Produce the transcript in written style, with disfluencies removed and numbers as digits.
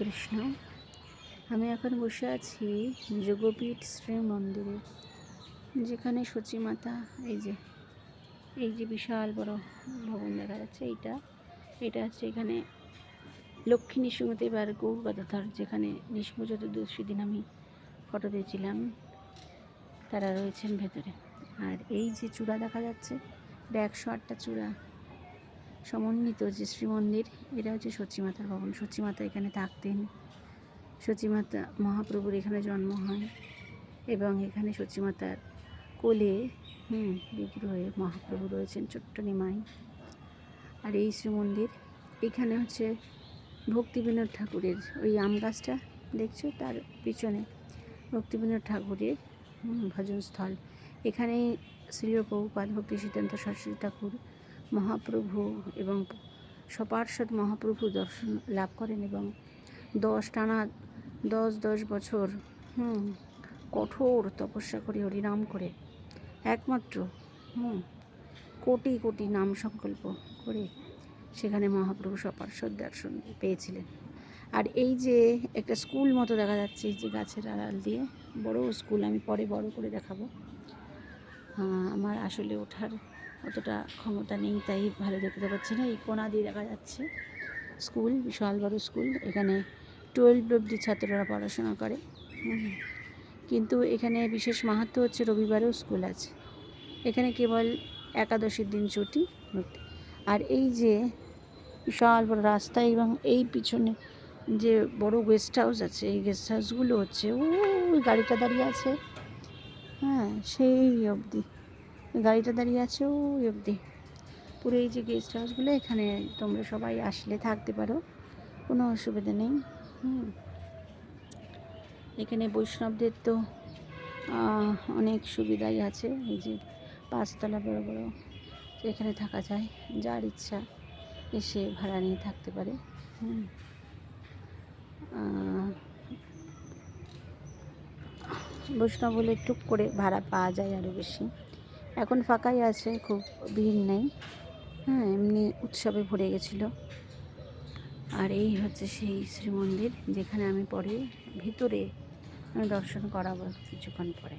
কৃষ্ণ। আমি এখন বসে আছি যোগপীঠ শ্রী মন্দিরে, যেখানে সচিমাতা এই যে বিশাল বড় ভবন দেখা যাচ্ছে। এটা হচ্ছে এখানে লক্ষ্মী নৃসিংহদেব আর গৌর গদাধর, যেখানে নৃসিংহ চতুর্দশী দিন আমি ফটো দিয়েছিলাম, তারা রয়েছেন ভেতরে। আর এই যে চূড়া দেখা যাচ্ছে, এটা 108টা চূড়া সমন্বিত যে শ্রীমন্দির, এটা হচ্ছে সচিমাতার ভবন। সচিমাতা এখানে থাকতেন। সচিমাতা মহাপ্রভুর এখানে জন্ম হয় এবং এখানে সচিমাতার কোলে বিগ্রহে মহাপ্রভু রয়েছেন, ছোট্ট নিমাই। আর এই শ্রীমন্দির, এখানে হচ্ছে ভক্তিবিনোদ ঠাকুরের ওই আম গাছটা দেখছো, তার পিছনে ভক্তিবিনোদ ঠাকুরের ভজনস্থল। এখানে শ্রীল প্রভুপাদ ভক্তি সিদ্ধান্ত সরস্বতী ঠাকুর মহাপ্রভু এবং সপার্ষদ মহাপ্রভু দর্শন লাভ করেন এবং 10 বছর কঠোর তপস্যা করে হরিনাম করে একমাত্র কোটি কোটি নাম সংকল্প করে সেখানে মহাপ্রভু সপার্ষদ দর্শন পেয়েছিলেন। আর এই যে একটা স্কুল মতো দেখা যাচ্ছে, এই যে গাছের আড়াল দিয়ে বড় স্কুল, আমি পরে বড় করে দেখাবো। আমার আসলে ওঠার অতটা ক্ষমতা নেই, তাই ভালো দেখতে পাচ্ছি না। এই কোণা দিয়ে দেখা যাচ্ছে স্কুল, বিশাল বড় স্কুল। এখানে 12 অবধি ছাত্ররা পড়াশোনা করে। কিন্তু এখানে বিশেষ মাহাত্ম্য হচ্ছে রবিবারেও স্কুল আছে। এখানে কেবল একাদশীর দিন ছুটি। আর এই যে বিশাল বড় রাস্তা এবং এই পিছনে যে বড় গেস্ট হাউস আছে, এই গেস্ট হাউসগুলো হচ্ছে ওই গাড়িটা দাঁড়িয়ে আছে, সেই অবধি গাড়িটা দাঁড়িয়ে আছে ওই অবধি। পুরো এই যে গেস্ট হাউসগুলো, এখানে তোমরা সবাই আসলে থাকতে পারো, কোনো অসুবিধা নেই। এখানে বৈষ্ণবদের তো অনেক সুবিধাই আছে। এই যে 5 তলা বড় বড়, এখানে থাকা যায়, যার ইচ্ছা এসে ভাড়া নিয়ে থাকতে পারে। বৈষ্ণব বলে টুক করে ভাড়া পাওয়া যায় আরও বেশি। এখন ফাঁকাই আছে, খুব ভিড় নেই। এমনি উৎসবে ভরে গেছিলো। আর এই হচ্ছে সেই শ্রীমন্দির, যেখানে আমি পরে ভিতরে দর্শন করাবো কিছুক্ষণ পরে।